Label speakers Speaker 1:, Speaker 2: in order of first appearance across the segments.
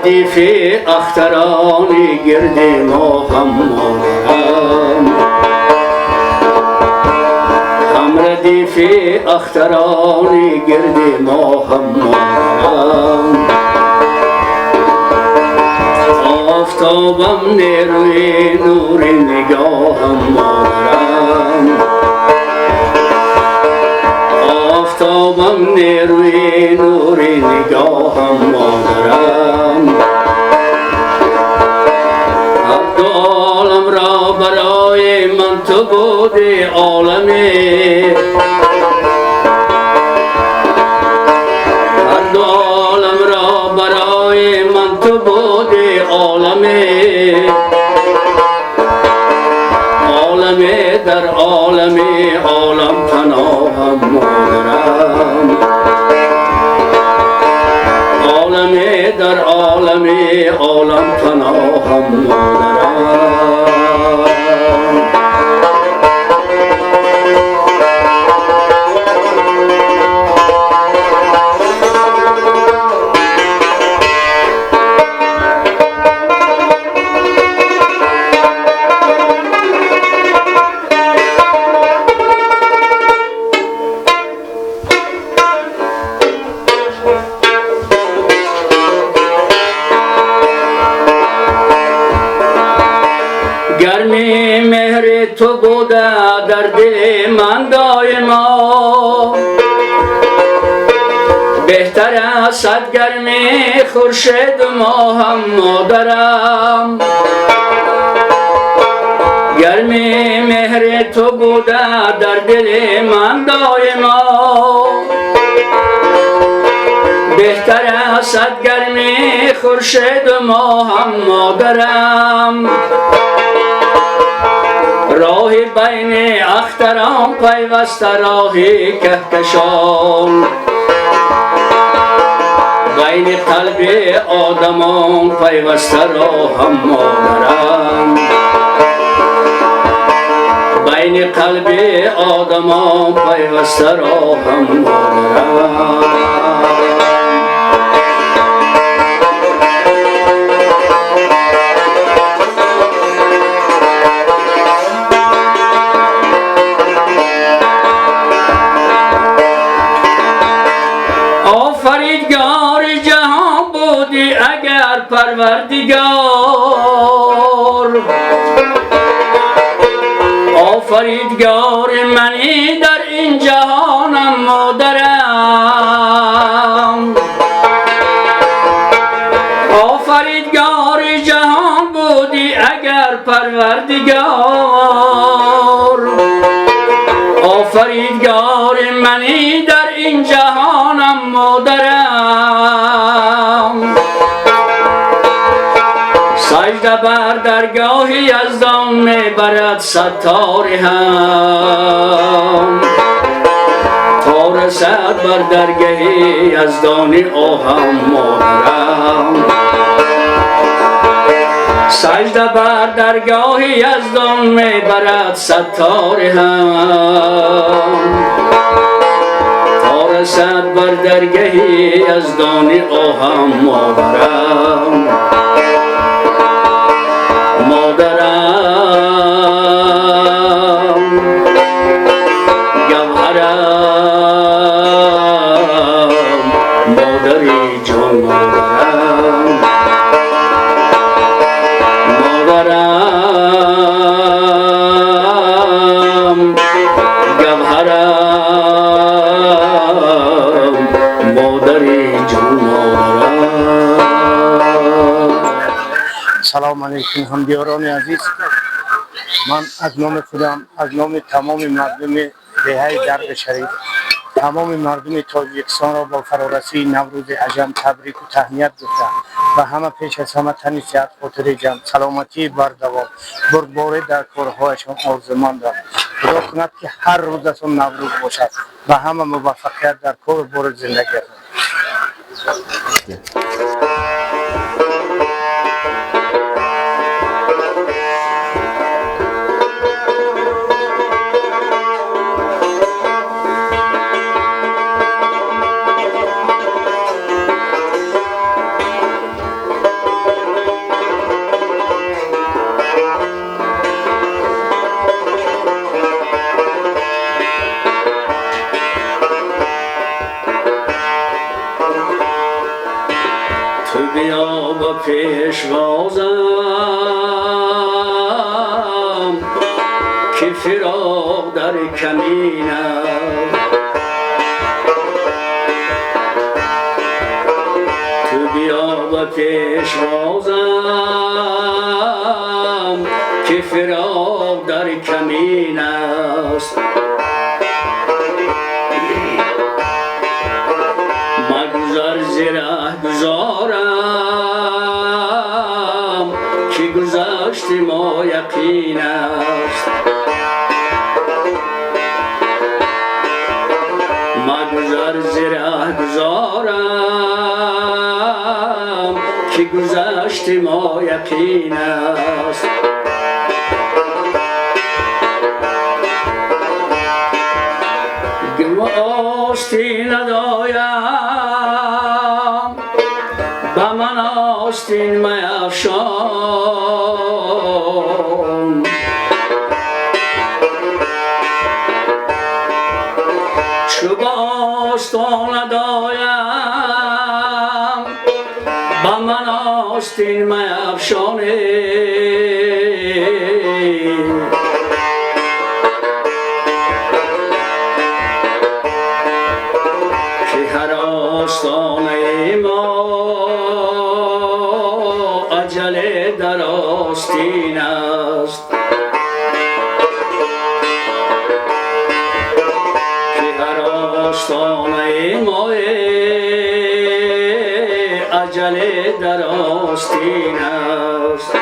Speaker 1: ردیف اختران گرد ما هم مادرم، هم ردیف اختران گرد ما هم مادرم. آفتابم نیروی نور نگاهم مادرم، آفتابم نیروی نور نگاهم مادرم. هر دو عالم را برای من تو بودی عالمی، هر دو عالم را برای من تو بودی عالمی، عالمی در عالمی عالم پناهم مادرم، عالمی در عالمی عالم پناهم مادرم. گرمی مهر تو بوده در دل من دایما، بهتر از صد گرمی خورشید ماهم مادرم. گرمی مهر تو بوده در دل من دایما، بهتر از صد گرمی خورشید ماهم مادرم. راه بین اختران پیوسته راه کهکشان، بین قلب آدمان پیوسته راهم مادرم، بین قلب آدمان پیوسته راهم مادرم. آفریدگار جهان بودی اگر پروردگار، آفریدگار منی در این جهانم مادرم. آفریدگار جهان بودی اگر پروردگار، آفریدگار منی در این جهانم مادرم. سجده بر درگاه یزدان میبرد ستاره هم، تا رسد بر درگاه یزدان آهم مادرم. سجده بر درگاه یزدان میبرد ستاره هم، تا رسد بر درگاه یزدان آهم مادرم. مادرم گوهرم، مادری جان مادرم، مادرم گوهرم، مادری جان مادرم.
Speaker 2: سلام علیکم همدیاران عزیز. من از نام خودم، از نام تمام مردم دهه درب شریف، تمام مردم تاجیکستان را با فرارسی نوروز عجم تبریک و تهنیت گفتم و همه پیش از همه تن صحت خاطر جمع سلامتی بر دوام بردباری در کارهایشان آرزومند دارم. خدا کند که هر روزتون نوروز باشد و همه موفقیت در کار بار زندگی.
Speaker 1: که فراق در کمین است. تو بیا و پیشوازم که فراق در کمین است. مگذر ز ره گذارم که گذشت ما یقین است. مگذر ز ره گذارم که گذشت ما یقین است. گم آستین ندایم به من آستین میفشان. چو به آستان ندایم به من آستین میفشانی. آستانه ما اجل در آستین است. که هر آستانه ما اجل در آستین است.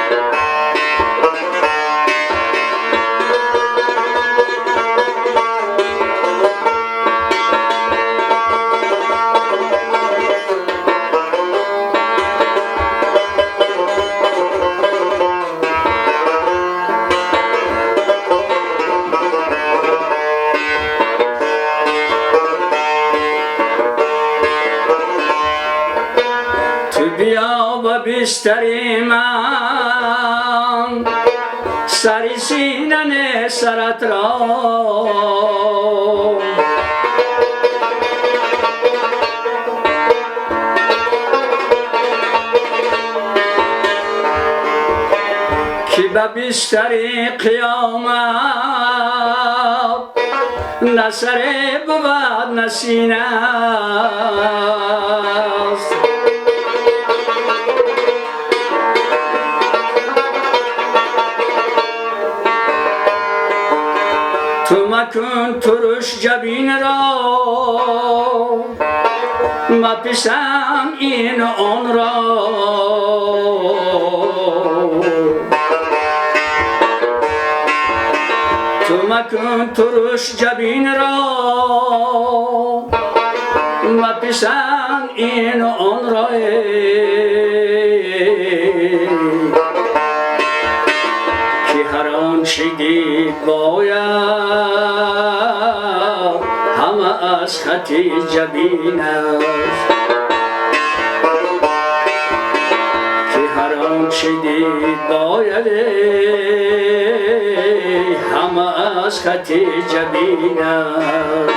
Speaker 1: بیا و بستری من سری سینن سرت را. که به بستری قیامت نه سر بود نه سینه است. تو مکن ترش جبین را مپسند این آن را. تو مکن ترش جبین را مپسند این آن را. که هر آنچه دید باید همه از خط جبین است. که هر آنچه دید باید همه از خط جبین است.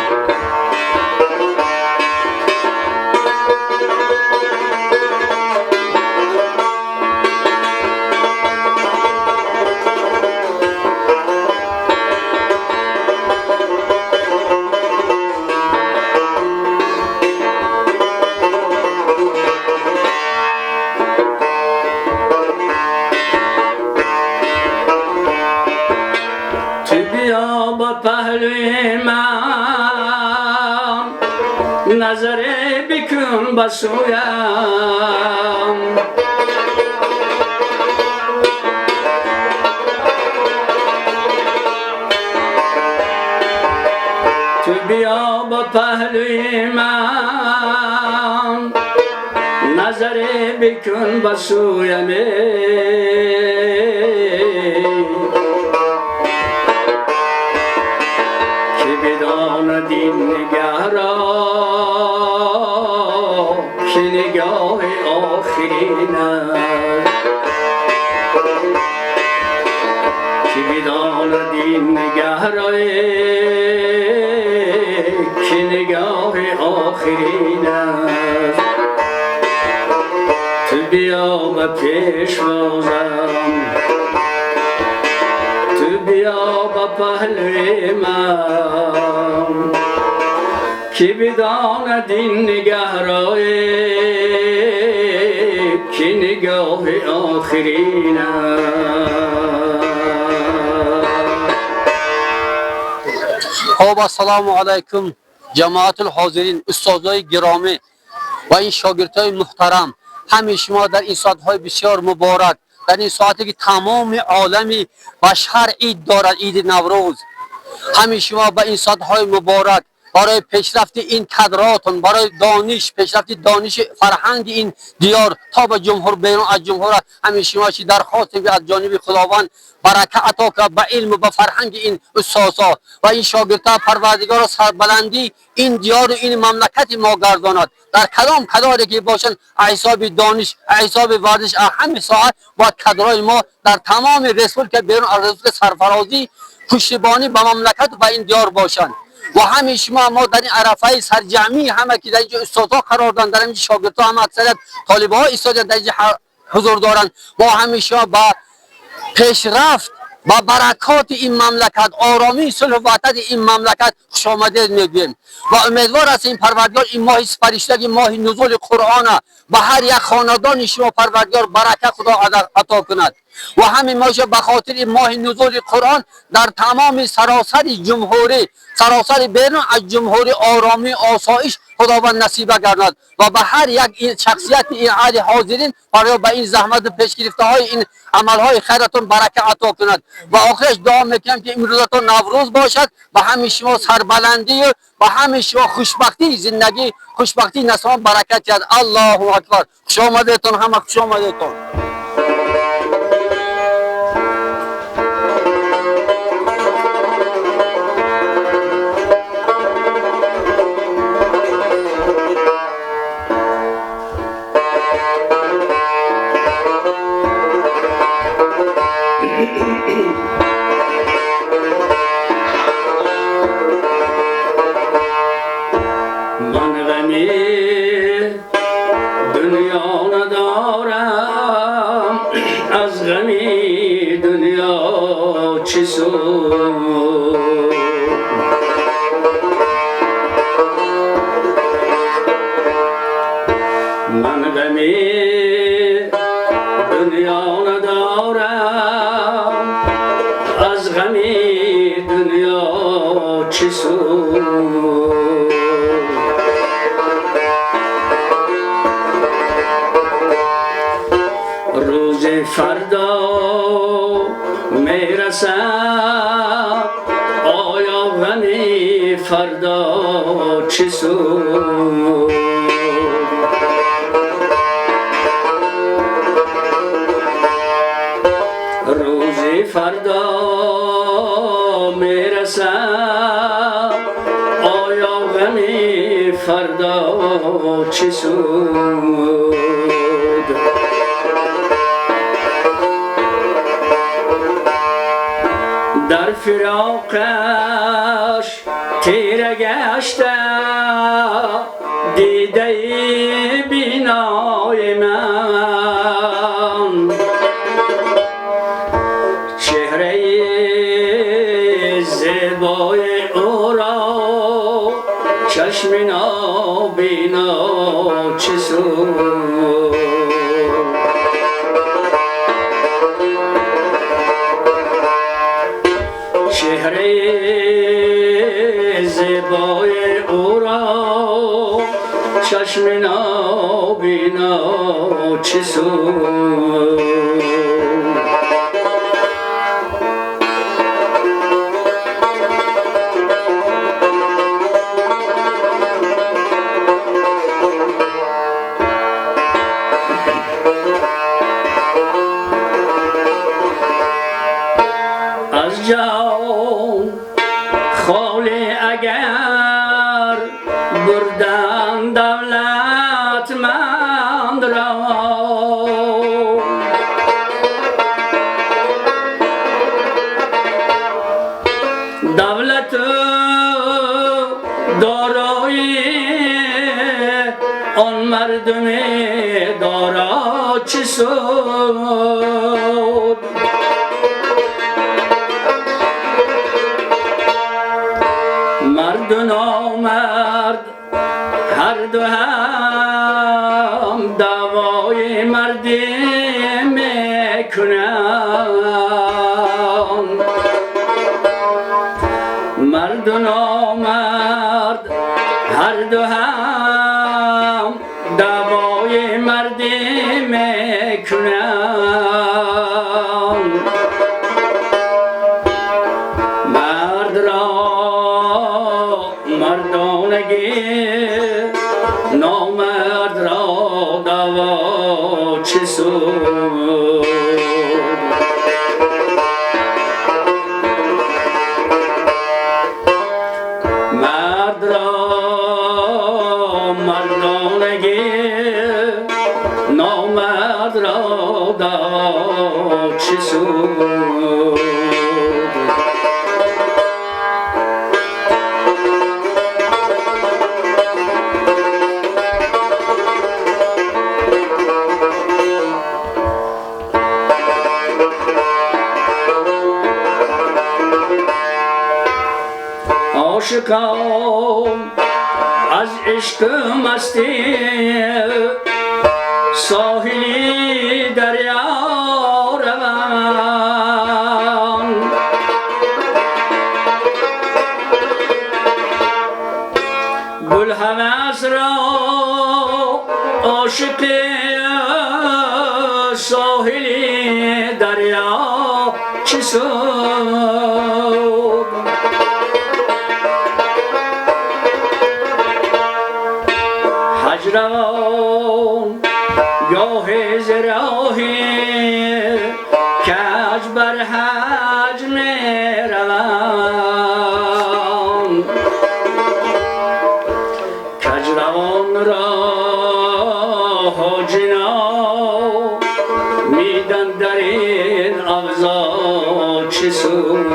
Speaker 1: پهلوی من نظر بکن بسویم. تو بیا با پهلوی من نظر بکن بسویم. دین نگه را که نگاه آخرین است. که بدان دین نگه را که نگاه آخرین است. تو بیا به پیشوازم، تو بیا به پهلوی من کی بداند این نگهرای کی نگاه آخرین
Speaker 3: خب السلام علیکم جماعت الحاضرین، استادای گرامی و این شاگردای محترم، همه شما در این ساعت‌های بسیار مبارک، در این ساعتی که تمام عالمی بشر عید دارد، عید نوروز، همه شما به این ساعت‌های مبارک برای پیشرفت این کادراتون، برای دانش، پیشرفت دانش فرهنگ این دیار تا به جمهور بیرون از جمهور، همه شما چی درخواست از جانب خداوند برکت عطا کنه به علم و به فرهنگ این استادها و این شاگردان، پروردگار سربلندی این دیار و این مملکت ما گرداند در کدام کداری که باشن، حساب دانش، حساب ورزش، همه ساعت با کادرای ما در تمام رسول که بیرون از رسول سرفرازی پشتیبانی به مملکت و به این دیار باشند. و همه شما ما در این عرفه سرجمی همه که در اینجا استادها قرار دارند، در اینجا شاگردها هم اکثریت طالب های استاد در اینجا حضور دارند، ما همه شما با پیشرفت با برکات این مملکت، آرامی صلح و وحدت این مملکت خوش آمدید میگوییم و امیدوار است این پروردگار این ماه فرشتگی، ماه نزول قرآن، به هر یک خاندان شما پروردگار برکت خدا عطا کند و همین ما به خاطر این ماه نزول قرآن در تمام سراسر جمهوری، سراسر بیرون از جمهوری آرامی آسایش خداوند نصیب گردد و به هر یک شخصیت این عالی حاضرین برای به این زحمت پیش گرفته های این عمل های خیرتون برکت عطا کند و آخرش دعا میکنم که امروزتون نوروز باشد و همه شما سربلندی و همه شما خوشبختی زندگی، خوشبختی نسلان برکت یاد. الله اکبر. خوش آمدیتون، همه خوش آمدیتون.
Speaker 1: من غمی دنیا ندارم، از غمی دنیا چه سود. من غمی دنیا ندارم، از غمی دنیا چه سود. روز فردا میرسد، آیا غمی فردا چه سود. روز فردا میرسد، آیا غمی فردا چه سود. در فراقش تیره گشته دیده بینای من، چهره زیبای او را چشم نابینا چه سود. چهره زیبای او را چشم نابینا چه سود. از جان خالی اگر بردن دولتمند را، دولت دارایی آن مردم دارا چه سود. مرد هم دوای مردی میکنن مرد را مردانگی نامرد را دوا چه سود مرد را مردانگی نامرد را دوا چه سود عاشقان از عشق مستی ساحلی دریا روان گل هوس را عاشق ساحلی دریا چه سود هجران گاه زراحی کج بر حج می روان کج روان را حاجنا میدن در این اوضاع چه سود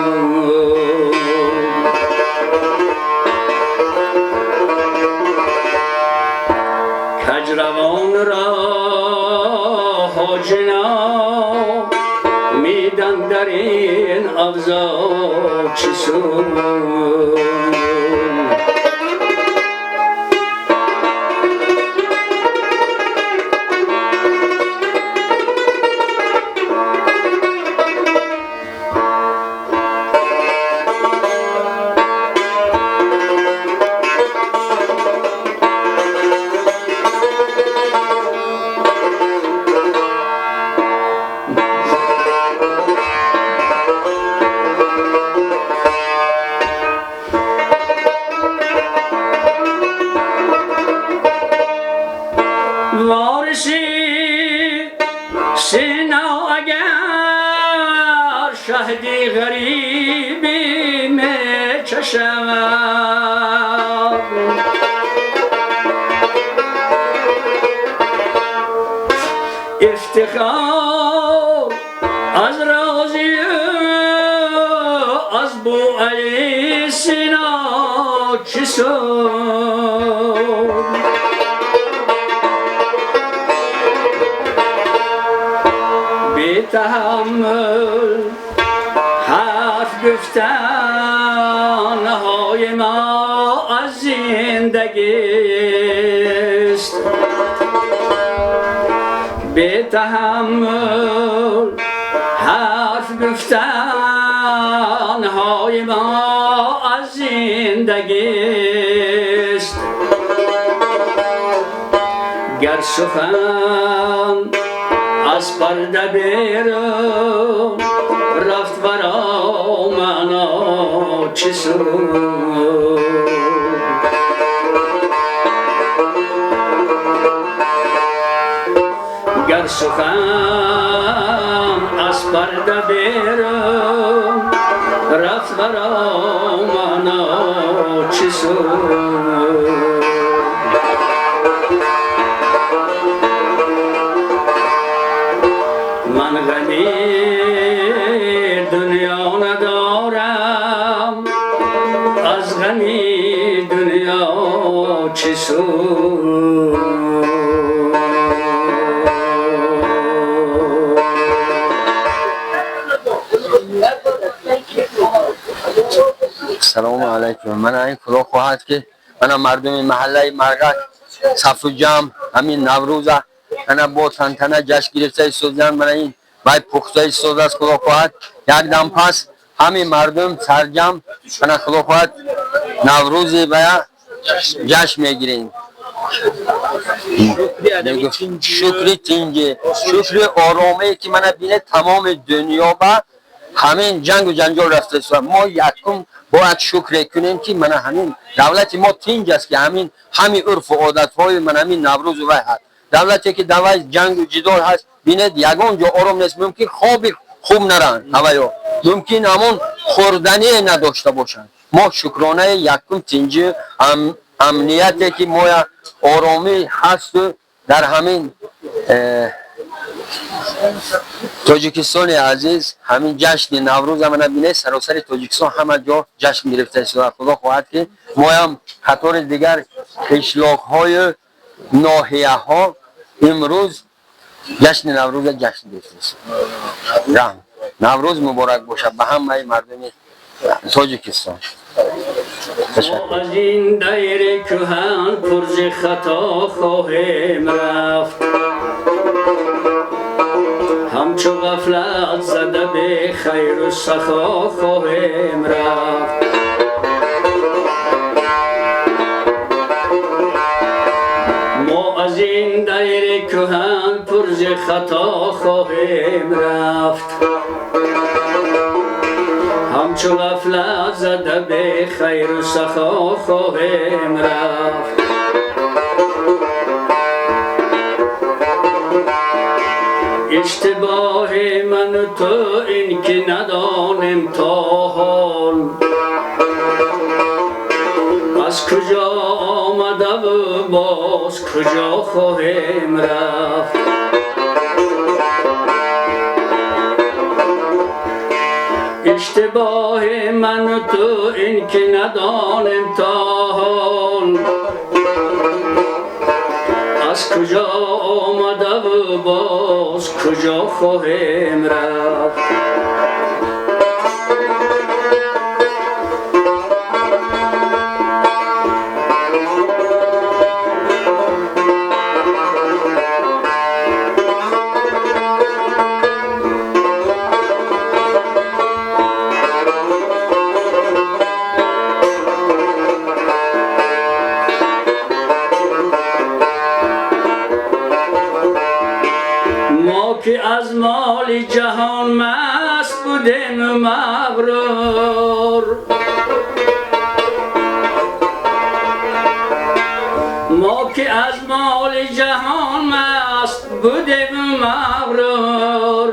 Speaker 1: کجروان را حاجنا میدن در این اوضاع چه سود وارسی سینا اگر شهدی غریبی می چشم افتخار از رازی از بو علی سینا چه سود تحمل حرف گفتن های ما از زندگیست به تحمل حرف گفتن های ما از زندگیست گر سخن از پرده بیرون رفت برا منا چه سود گر سخن از پرده بیرون رفت برا منا چه سود من غمی دنیا ندارم از غمی دنیا چه سود
Speaker 3: سلام علیکم. من این خدا خواهد که من مردم محله مرغک صف و جمع همین نوروزه انا با تنتنه جشن گرفته سوزن من این باید پخته سوز است خدا خواهد یک دم پس همین مردم سرجم انا خدا خواهد نوروزی باید
Speaker 4: جشن میگیریم. شکر تینگه، شکر آرامی که من بینه تمام دنیا با همین جنگ و جنجال رفته است. ما یکم باید شکر کنیم که من همین دولت ما تینگ است که همین عرف و عادت های من همین نوروز و هست. دولتی که دوای جنگ و جدال هست بینید یگان جا آرام نیست، ممکن خوابی خوب نرن هوایا، ممکن همون خوردنی نداشته باشن. ما شکرانه یکم تینجی امنیتی که ما آرامی هست در همین تاجیکستان عزیز، همین جشن نوروز هم بینه سراسر تاجیکستان همه جا جشن گرفته است. خدا خواهد که ما هم خطار دیگر قشلاق های ناحیه ها امروز جشن نوروز جشن گرفته است. نوروز مبارک باشه به همه مردم تاجیکستان.
Speaker 1: ما از این دیر کهن پرز خطا خواهیم رفت، همچو غفلت زده به خیر و سخا خواهیم رفت. ما از این دیر کهن پرز خطا خواهیم رفت، همچو غفلت زده به خیر و سخا خواهیم رفت. اشتباه من و تو این که ندانیم تا حال از کجا آمده و باز کجا خواهیم رفت. اشتباه من و تو این که ندانیم تا حال از کجا آمده و باز کجا خواهیم رفت. که از مال جهان مست بودیم و مغرور، ما که از مال جهان مست بودیم و مغرور،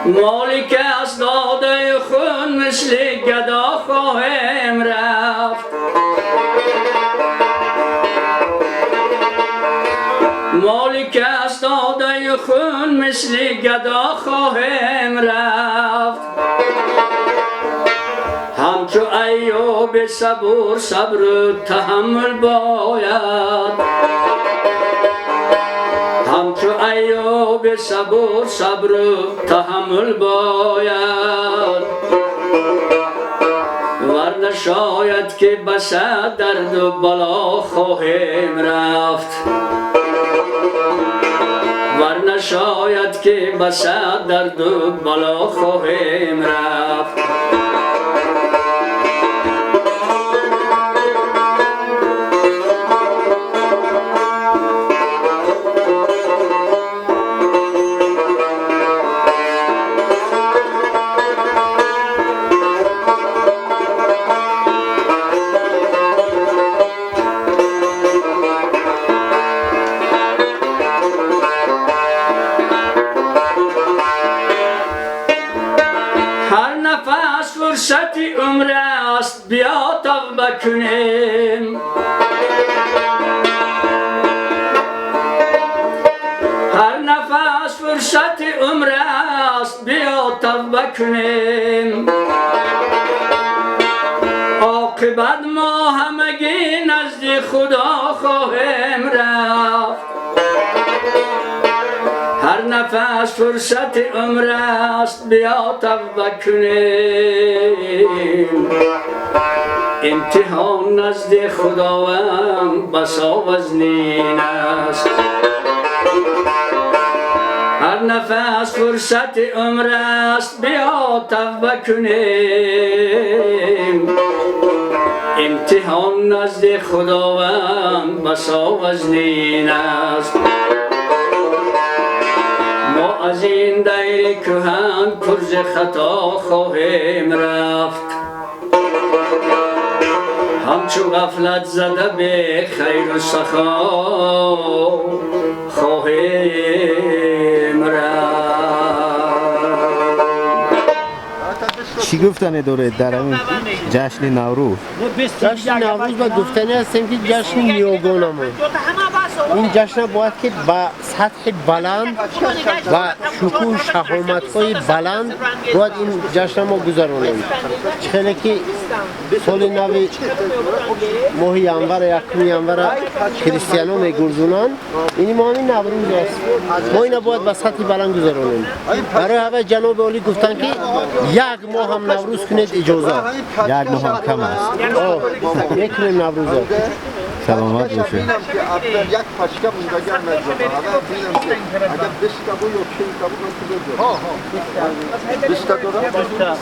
Speaker 1: مالی که از داده خون مثل گدا خواهیم رفت. مالی که از داده خون مثل گدا خواهیم رفت. همچو ایوب صبور صبر و تحمل باید، همچو ایوب صبور صبر و تحمل باید، ورنه شاید که بس درد و بلا خواهیم رفت. ورنه شاید که بس درد و بلا خواهیم رفت. فرصت عمر است بیا توبه کنیم، هر نفس فرصت عمر است بیا توبه کنیم. عاقبت ما همگی نزد خدا خواهیم رفت. هر نفس فرصت عمر است بیا توبه کنیم. امتحان نزد خداوند بسا وزنین است. هر نفس فرصت عمر است بیا توبه کنیم امتحان نزد خداوند بسا وزنین است ما از این دیر کهن پرز خطا خواهیم رفت همچو غفلت زده به خیر و سخا خواهیم رفت.
Speaker 5: چی گفتن داره در این جشن نوروز؟
Speaker 6: جشن نوروز با گفتنی هستیم که جشن نیوگونمون این جشن باید که با سطح بلند و شکوه شهامت‌های بلند باید این جشن ما گذرانیم خیلی که سال نو ماه ینور یکم ینور کریستیانو میگرزونن این ما همین نوروز است ما این باید با سطح بلند گذرانیم برای همه جناب عالی گفتن که یک ماه هم نوروز کنید اجازه
Speaker 5: یک ماه هم کم است.
Speaker 6: میکنیم نوروز
Speaker 5: سلامت باشه.
Speaker 7: یک پشکه بودگان مجبور اگر بشتا بود یا چه بود من تو بگم. ها ها. بشتا دارم.